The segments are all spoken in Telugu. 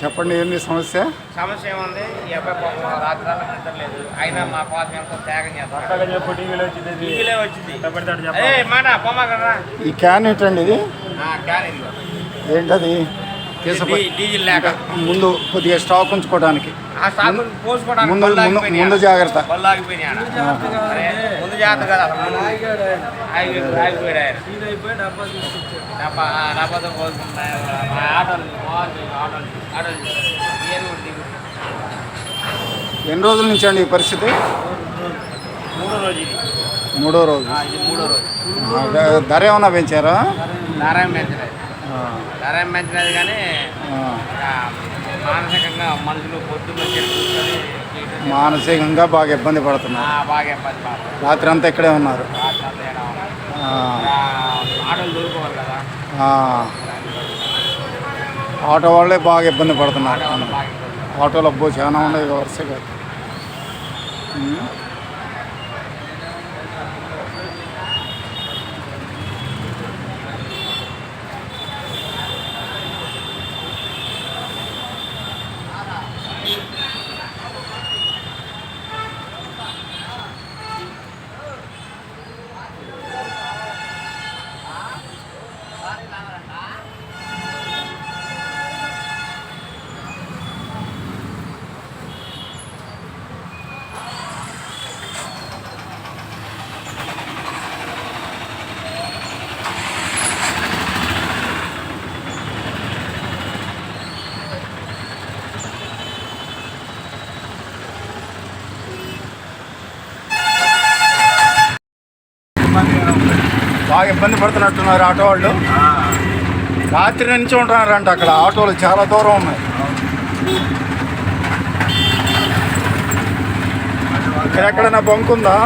చెప్పండి, ఏంది సమస్య? సమస్య ఏముంది? ఈ అబ్బాయి పాపం రాత్రి నిద్రలేదు, అయినా మా కోసం ఎంత త్యాగం చేస్తాం. టీవీలో వచ్చింది మాట పొమ్మ కదా. ఈ క్యాన్ ఏంటండి ఇది? క్యాన్ ఇది ఏంటది? డీజిల్ లేక ముందు కొద్దిగా స్టాక్ ఉంచుకోవడానికి, ఆ స్టాక్ పోసుకోవడానికి ముందు జాగ్రత్త. బళ్ళు ఆగిపోయినాయి. ముందు జాగ్రత్త కదా, ఆగిపోయాడు ఆయన. డబ్బాతో పోసుకుంటాయి ఆటోలు ఆటోలు. ఎన్ని రోజుల నుంచి అండి ఈ పరిస్థితి? మూడో రోజు. మూడో రోజు. ధర ఏమన్నా పెంచారా? ధర ఏం పెంచలేదు కానీ మానసికంగా మనుషులు పొద్దున్న మానసికంగా బాగా ఇబ్బంది పడుతున్నారు. రాత్రి అంతా ఇక్కడే ఉన్నారు. ఆటోలు దొరుకోవాలి కదా, ఆటో వాళ్ళే బాగా ఇబ్బంది పడుతున్నారు. ఆటోలు అబ్బో చాలా ఉన్నాయి వరుసగా. బాగా ఇబ్బంది పడుతున్నట్టున్నారు ఆటో వాళ్ళు. రాత్రి నుంచి ఉంటున్నారంట అక్కడ. ఆటోలు చాలా దూరం ఉన్నాయి. ఎక్కడెక్కడైనా బంక్ ఉందా?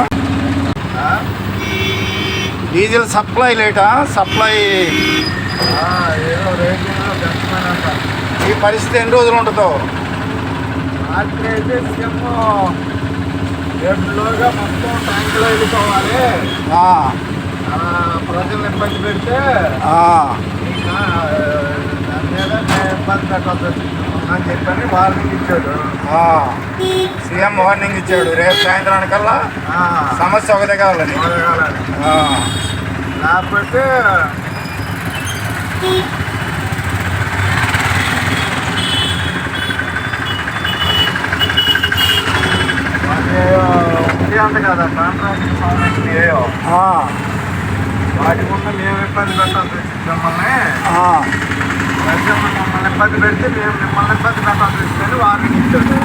డీజిల్ సప్లై లేటా? సప్లై ఈ పరిస్థితి ఎన్ని రోజులు ఉంటుందో? రాత్రి అయితే రేపులోగా మొత్తం ట్యాంకులో వెళ్ళిపోవాలి. ప్రజలు ఇబ్బంది పెడితే దాని మీద ఇబ్బంది పెట్టవలసి అని చెప్పని వార్నింగ్ ఇచ్చాడు. సీఎం వార్నింగ్ ఇచ్చాడు, రేపు సాయంత్రానికల్లా సమస్య ఒకటే కావాలని. లేకపోతే అంత కదా కాంట్రాక్ట్ సంబంధించిన ఏయో వాటి ముందు మేము ఇబ్బంది పెట్టాల్సి వచ్చింది. మమ్మల్ని ఇబ్బంది పెడితే మేము మిమ్మల్ని ఇబ్బంది పెట్టాల్సి వచ్చిందని వార్నింగ్ ఇచ్చాడు.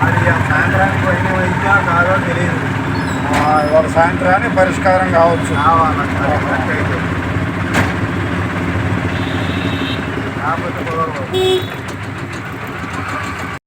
మరి సాయంత్రానికి పోయిన వైద్యా కాదో తెలియదు. ఇవాళ సాయంత్రానికి పరిష్కారం కావచ్చు. కాకపోతే కుదరదు.